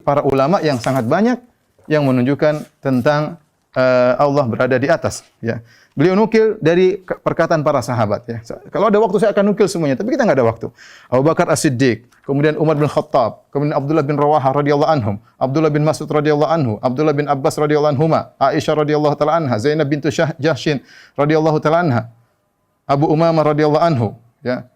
para ulama yang sangat banyak yang menunjukkan tentang Allah berada di atas. Ya. Beliau nukil dari perkataan para sahabat. Ya. Kalau ada waktu saya akan nukil semuanya, tapi kita nggak ada waktu. Abu Bakar As-Siddiq, kemudian Umar bin Khattab, kemudian Abdullah bin Rawaha radhiyallahu anhum, Abdullah bin Mas'ud radhiyallahu anhu, Abdullah bin Abbas radhiyallahu anhuma, Aisyah radhiyallahu taala anha, Zainab bintu Jahsyin radhiyallahu taala anha, Abu Umamah radhiyallahu anhu. Ya.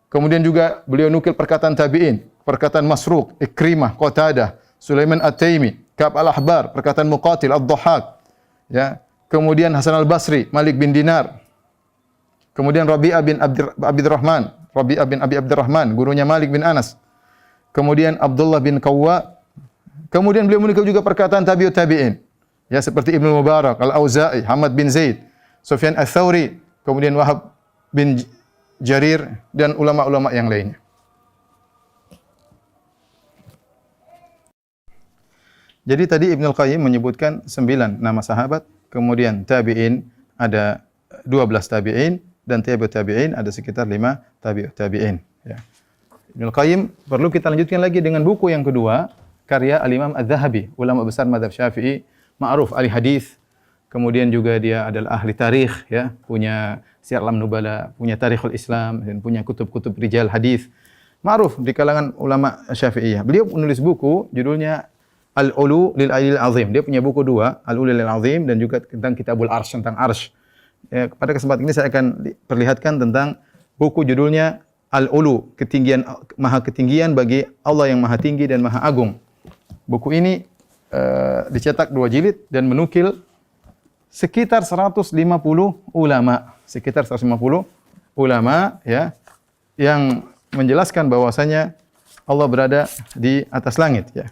Kemudian juga beliau nukil perkataan tabi'in, perkataan Masruq, Ikrimah, Qatadah, Sulaiman At-Taimi, Ka'ab Al-Ahbar, perkataan Muqatil, Ad-Dhahhak, ya. Kemudian Hasan Al-Basri, Malik bin Dinar. Kemudian Rabi'ah bin Abdurrahman, Rabi'ah bin Abi Abdurrahman, gurunya Malik bin Anas. Kemudian Abdullah bin Qawwa. Kemudian beliau menukil juga perkataan tabi'ut tabi'in. Ya, seperti Ibnu Mubarak, Al-Auza'i, Hamad bin Zaid, Sufyan Ats-Tsauri, kemudian Wahab bin Jarir dan ulama-ulama yang lainnya. Jadi tadi Ibnu Qayyim menyebutkan 9 nama sahabat, kemudian tabi'in ada 12 tabi'in dan tabi'ut tabi'in ada sekitar 5 tabi'ut tabi'in, ya. Ibnu Qayyim perlu kita lanjutkan lagi dengan buku yang kedua, karya Al-Imam Adz-Dzahabi, ulama besar mazhab Syafi'i, ma'ruf ahli hadis. Kemudian juga dia adalah ahli tarikh, ya, punya Syiar A'lam Nubala, punya Tarikhul Islam dan punya kutub-kutub rijal hadis. Ma'ruf di kalangan ulama Syafi'iyah. Beliau menulis buku judulnya Al-Ulu lil Alil Azim. Dia punya buku 2, Al-Ulu lil Azim dan juga tentang Kitabul Arsy, tentang Arsy. Ya, pada kesempatan ini saya akan perlihatkan tentang buku judulnya Al-Ulu, ketinggian, maha ketinggian bagi Allah yang maha tinggi dan maha agung. Buku ini dicetak 2 jilid dan menukil sekitar 150 ulama, ya, yang menjelaskan bahwasanya Allah berada di atas langit, ya.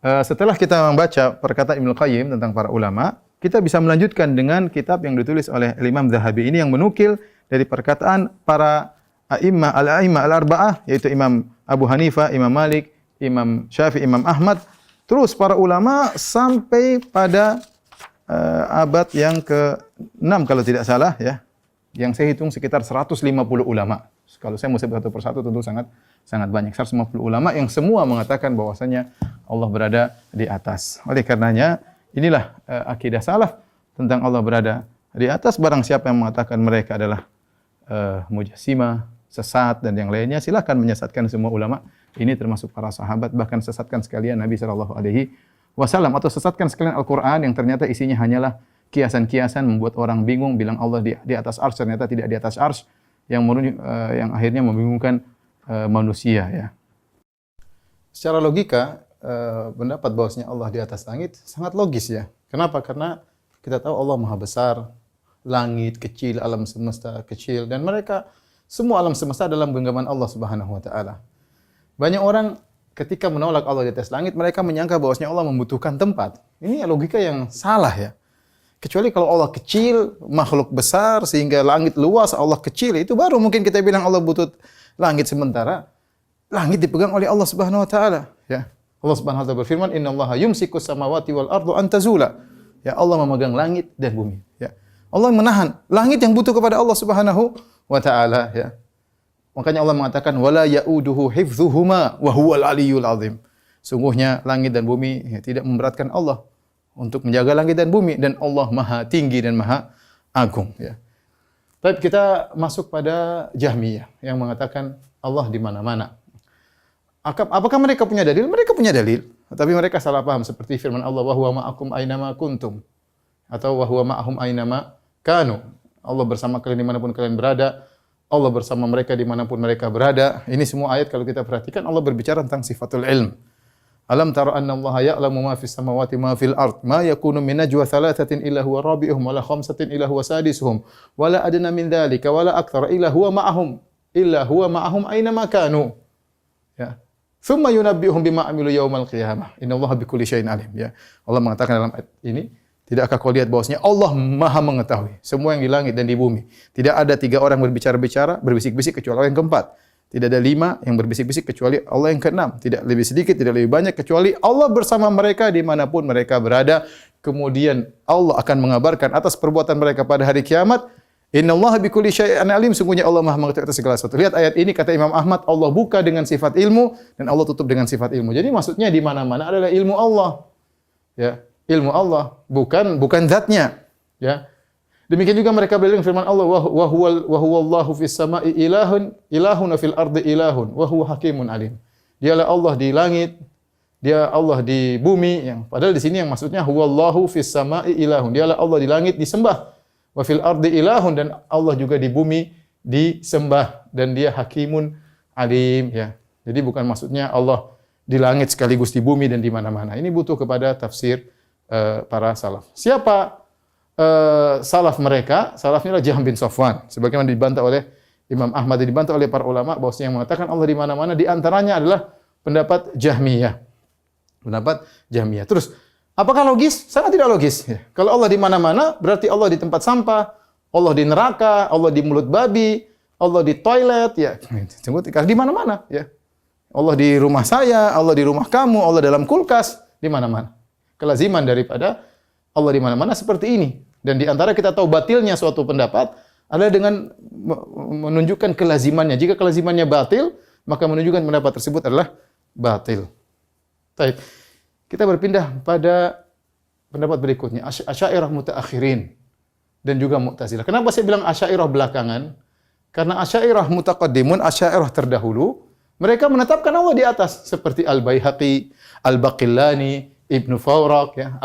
Setelah kita membaca perkataan Ibnu Qayyim tentang para ulama, kita bisa melanjutkan dengan kitab yang ditulis oleh Imam Dzahabi ini yang menukil dari perkataan para al-a'immah al-arba'ah, yaitu Imam Abu Hanifah, Imam Malik, Imam Syafi'i, Imam Ahmad, terus para ulama sampai pada abad yang ke-6 kalau tidak salah, ya. Yang saya hitung sekitar 150 ulama. Kalau saya mau sebut satu persatu tentu sangat banyak. 150 ulama yang semua mengatakan bahwasanya Allah berada di atas. Oleh karenanya inilah akidah salaf tentang Allah berada di atas. Barang siapa yang mengatakan mereka adalah mujassimah, sesat dan yang lainnya, silakan menyesatkan semua ulama. Ini termasuk para sahabat, bahkan sesatkan sekalian Nabi sallallahu alaihi wasallam atau sesatkan sekalian Al-Qur'an yang ternyata isinya hanyalah kiasan-kiasan membuat orang bingung bilang Allah di atas arsy, ternyata tidak di atas arsy, yang akhirnya membingungkan manusia, ya. Secara logika pendapat bahwasanya Allah di atas langit sangat logis, ya. Kenapa? Karena kita tahu Allah Maha Besar, langit kecil, alam semesta kecil, dan mereka semua alam semesta dalam genggaman Allah Subhanahu wa taala. Banyak orang ketika menolak Allah di atas langit, mereka menyangka bahwasanya Allah membutuhkan tempat. Ini logika yang salah, ya. Kecuali kalau Allah kecil, makhluk besar sehingga langit luas, Allah kecil, itu baru mungkin kita bilang Allah butuh langit. Sementara langit dipegang oleh Allah Subhanahu wa taala, ya. Allah Subhanahu wa taala berfirman, "Innallaha yumsikus samawati wal ardu an tazula." Ya, Allah memegang langit dan bumi, ya. Allah menahan langit yang butuh kepada Allah Subhanahu wa taala, ya. Makanya Allah mengatakan wala yauduhu hifdzuhuma wa huwal aliyyul azim. Sungguhnya langit dan bumi, ya, tidak memberatkan Allah untuk menjaga langit dan bumi, dan Allah Maha Tinggi dan Maha Agung, ya. Baik, kita masuk pada Jahmiyah yang mengatakan Allah di mana-mana. Apakah mereka punya dalil? Mereka punya dalil, tapi mereka salah paham seperti firman Allah, wa huwa ma'akum ainama kuntum, atau wa huwa ma'ahum ainama kanu. Allah bersama kalian dimanapun kalian berada. Allah bersama mereka dimanapun mereka berada. Ini semua ayat kalau kita perhatikan Allah berbicara tentang sifatul ilm. Alam tara anna Allah ya'lamu ma fis samawati ma fil ard ma yakunu min najwa thalathatin illa huwa rabi'uhum wala khamsatin illa huwa sadisuhum wala adna min dzalika wala aktsara illa huwa ma'ahum aina ma kanu, ya. Thumma yunabbi'uhum bima amilu yaumal qiyamah innallaha bikulli syai'in alim, ya. Allah mengatakan dalam ayat ini, tidakkah kau lihat bahwasanya Allah Maha mengetahui semua yang di langit dan di bumi. Tidak ada 3 orang berbicara-bicara, berbisik-bisik kecuali Allah yang keempat. Tidak ada 5 yang berbisik-bisik kecuali Allah yang keenam. Tidak lebih sedikit, tidak lebih banyak kecuali Allah bersama mereka dimanapun mereka berada. Kemudian Allah akan mengabarkan atas perbuatan mereka pada hari kiamat. Innallaha bikulli syai'in alim, sungguhnya Allah Maha mengetahui atas segala sesuatu. Lihat ayat ini, kata Imam Ahmad, Allah buka dengan sifat ilmu dan Allah tutup dengan sifat ilmu. Jadi maksudnya di mana-mana adalah ilmu Allah. Ya, ilmu Allah, bukan zatnya. Ya. Demikian juga mereka berdalil firman Allah, wa huwallahu fis sama'i ilahun wa fil ardi ilahun wa huwa hakimun alim. Dialah Allah di langit, dia Allah di bumi, yang padahal di sini yang maksudnya huwallahu fis sama'i ilahun. Dialah Allah di langit disembah. Wa fil ardi ilahun, dan Allah juga di bumi disembah, dan dia hakimun alim, ya. Jadi bukan maksudnya Allah di langit sekaligus di bumi dan di mana-mana. Ini butuh kepada tafsir para salaf. Siapa salaf mereka? Salafnya adalah Jahm bin Safwan, sebagaimana dibantah oleh Imam Ahmad, dibantah oleh para ulama bahwasanya yang mengatakan Allah di mana-mana, di antaranya adalah pendapat Jahmiyah. Pendapat Jahmiyah. Terus apakah logis? Sangat tidak logis. Ya. Kalau Allah di mana-mana, berarti Allah di tempat sampah, Allah di neraka, Allah di mulut babi, Allah di toilet, ya. Di mana-mana, ya. Allah di rumah saya, Allah di rumah kamu, Allah dalam kulkas, di mana-mana. Kelaziman daripada Allah di mana-mana seperti ini. Dan di antara kita tahu batilnya suatu pendapat adalah dengan menunjukkan kelazimannya. Jika kelazimannya batil, maka menunjukkan pendapat tersebut adalah batil. Baik. Kita berpindah pada pendapat berikutnya, Asy'ariyah mutaakhirin dan juga Mu'tazilah. Kenapa saya bilang Asy'ariyah belakangan? Karena Asy'ariyah mutaqaddimun, Asy'ariyah terdahulu, mereka menetapkan Allah di atas seperti Al-Baihaqi, Al-Baqillani, Ibnu Fawraq, ya,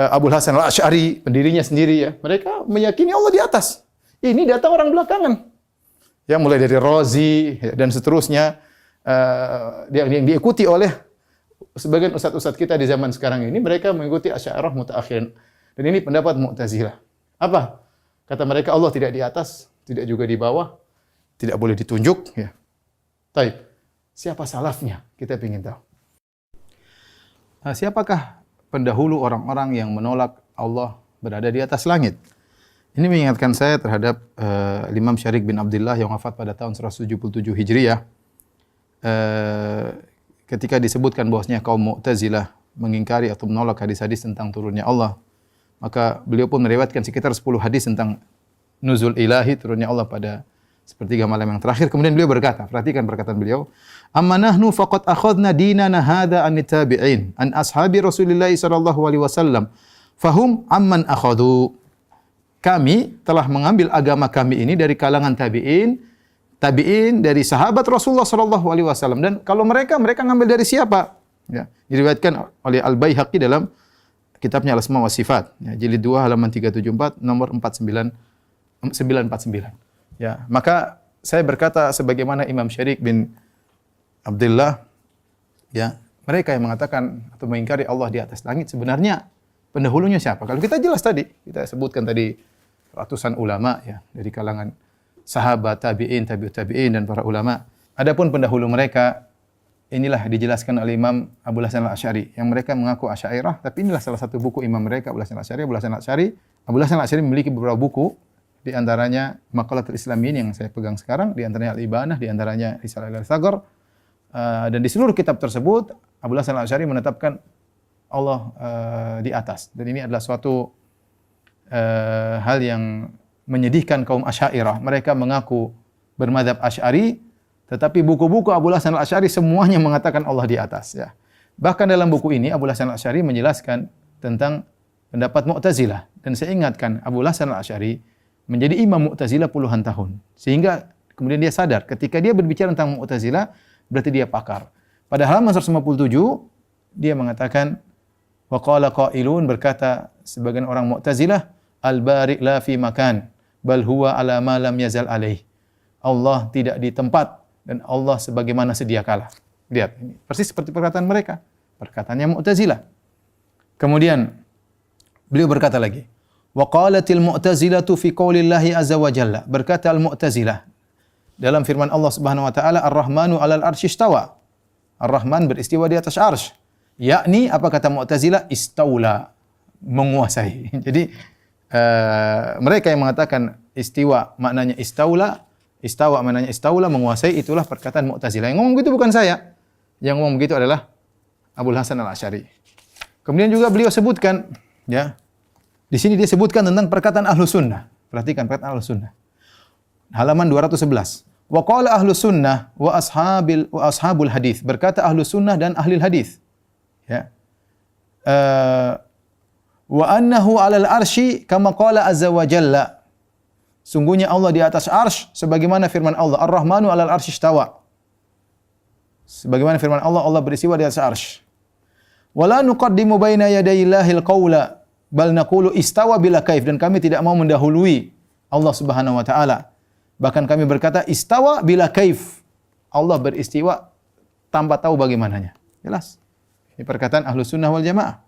Abul Hasan Al-Asy'ari, pendirinya sendiri, ya. Mereka meyakini Allah di atas. Ini datang orang belakangan. Ya, mulai dari Razi, ya, dan seterusnya, yang diikuti oleh sebagian ustaz-ustaz kita di zaman sekarang ini, mereka mengikuti Asy'ariyah mutaakhirin. Dan ini pendapat Mu'tazilah. Apa? Kata mereka Allah tidak di atas, tidak juga di bawah, tidak boleh ditunjuk, ya. Taib. Siapa salafnya? Kita ingin tahu. Siapakah pendahulu orang-orang yang menolak Allah berada di atas langit? Ini mengingatkan saya terhadap Imam Syarik bin Abdullah yang wafat pada tahun 177 Hijriah. Ketika disebutkan bahwasanya kaum Mu'tazilah mengingkari atau menolak hadis-hadis tentang turunnya Allah, maka beliau pun meriwayatkan sekitar 10 hadis tentang nuzul ilahi, turunnya Allah pada sepertiga malam yang terakhir. Kemudian beliau berkata, perhatikan perkataan beliau, "Amma nahnu faqad akhadna dinana hadza an tabi'in an ashabi Rasulillah sallallahu alaihi wasallam fahum amman akhadhu." Kami telah mengambil agama kami ini dari kalangan tabi'in dari sahabat Rasulullah sallallahu alaihi wasallam, dan kalau mereka ngambil dari siapa? Ya, diriwayatkan oleh Al-Baihaqi dalam kitabnya Al-Asma wa Sifat, ya, jilid 2 halaman 374 nomor 949. Ya, maka saya berkata sebagaimana Imam Syarik bin Abdullah, ya, mereka yang mengatakan atau mengingkari Allah di atas langit sebenarnya pendahulunya siapa? Kalau kita jelas tadi, kita sebutkan tadi ratusan ulama, ya, dari kalangan sahabat, tabi'in, tabi'ut tabi'in dan para ulama. Adapun pendahulu mereka inilah dijelaskan oleh Imam Abul Hasan Al-Asy'ari yang mereka mengaku Asy'ariyah, tapi inilah salah satu buku imam mereka, Abul Hasan Al-Asy'ari. Abul Hasan Al-Asy'ari memiliki beberapa buku, di antaranya Maqalatul Islamin yang saya pegang sekarang, di antaranya Al-Ibanah, di antaranya Risalah Al-Saghar. Dan di seluruh kitab tersebut Abul Hasan Al-Asy'ari menetapkan Allah di atas. Dan ini adalah suatu hal yang menyedihkan kaum Asy'ariyah. Mereka mengaku bermadzhab Asy'ari, tetapi buku-buku Abul Hasan Al-Asy'ari semuanya mengatakan Allah di atas, ya. Bahkan dalam buku ini Abul Hasan Al-Asy'ari menjelaskan tentang pendapat Mu'tazilah, dan saya ingatkan Abul Hasan Al-Asy'ari menjadi imam Mu'tazilah puluhan tahun, sehingga kemudian dia sadar ketika dia berbicara tentang Mu'tazilah berarti dia pakar. Pada halaman 157 dia mengatakan, wa qala qailun, berkata sebagian orang Mu'tazilah, al-bari' la fi makan bal huwa ala ma lam yazal alaih. Allah tidak di tempat dan Allah sebagaimana sedia kala. Lihat, ini persis seperti perkataan mereka, perkataannya Mu'tazilah. Kemudian beliau berkata lagi, wa qalatil mu'tazilatu fi qaulillahi azza wa jalla, berkata al-Mu'tazilah dalam firman Allah Subhanahu wa taala, Ar-Rahmanu 'alal 'arsy istawa. Ar-Rahman beristiwa di atas arsy. Yakni apa kata Mu'tazilah? Istaula, menguasai. Jadi mereka yang mengatakan istiwa maknanya istaula, istawa maknanya istaula, menguasai, itulah perkataan Mu'tazilah. Yang ngomong begitu bukan saya. Yang ngomong begitu adalah Abul Hasan Al-Asy'ari. Kemudian juga beliau sebutkan, ya, Di sini dia sebutkan tentang perkataan Ahlus Sunnah. Perhatikan perkataan Ahlus Sunnah. Halaman 211. Wa qala Ahlus Sunnah wa ashabul hadis. Berkata Ahlus Sunnah dan ahli hadis. Ya. Wa annahu 'alal arsy kama qala azza wa jalla. Sungguhnya Allah di atas arsy sebagaimana firman Allah, Ar-Rahmanu 'alal arsy istawa. Sebagaimana firman Allah, Allah beristiwa di atas arsy. Wala nuqaddimu baina yadayillahil qaula bal naqulu istawa bila kaif, dan kami tidak mau mendahului Allah Subhanahu wa taala. Bahkan kami berkata istawa bila kaif. Allah beristiwa tanpa tahu bagaimananya. Jelas. Ini perkataan Ahlus Sunnah wal Jamaah.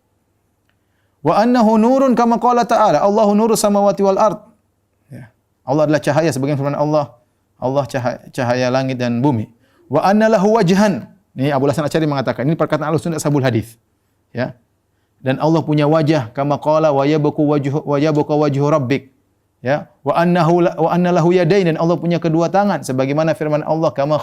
Wa annahu nurun kama qala ta'ala, Allahu nurus samawati wal ard. Ya. Allah adalah cahaya sebagaimana firman Allah, Allah cahaya langit dan bumi. Wa anna lahu wajhan. Ini Abu Hasan Asy'ari mengatakan, ini perkataan Ahlus Sunnah ashabul hadis. Ya. Dan Allah punya wajah kama qala wa yabqa wajhu rabbik. Ya, wa anna lahu yadayn, dan Allah punya kedua tangan sebagaimana firman Allah kama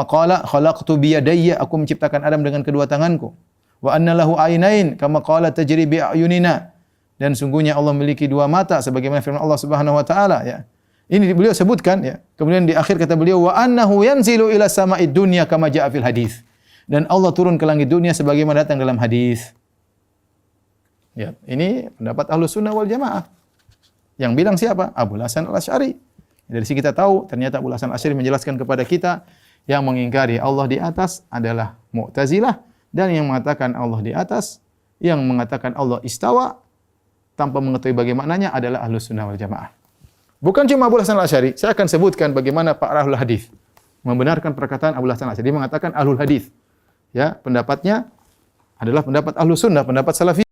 qala khalaqtu bi yadayya, aku menciptakan Adam dengan kedua tanganku. Wa anna lahu ainain kama qala tajri bi ayunina, dan sungguhnya Allah memiliki dua mata sebagaimana firman Allah Subhanahu wa taala, ya. Ini beliau sebutkan, ya. Kemudian di akhir kata beliau wa annahu yanzilu ila sama'id dunya kama jaa fil hadis. Dan Allah turun ke langit dunia sebagaimana datang dalam hadis. Ya, ini pendapat Ahlus Sunnah wal Jamaah. Yang bilang siapa? Abu Hasan Al-Asy'ari. Dari sini kita tahu ternyata Abu Hasan Al-Asy'ari menjelaskan kepada kita yang mengingkari Allah di atas adalah Mu'tazilah, dan yang mengatakan Allah di atas, yang mengatakan Allah istawa tanpa mengetahui bagaimananya adalah Ahlus Sunnah wal Jamaah. Bukan cuma Abu Hasan Al-Asy'ari, saya akan sebutkan bagaimana para ahlul hadis membenarkan perkataan Abu Hasan Al-Asy'ari. Dia mengatakan ahlul hadis. Ya, pendapatnya adalah pendapat Ahlus Sunnah, pendapat Salafi.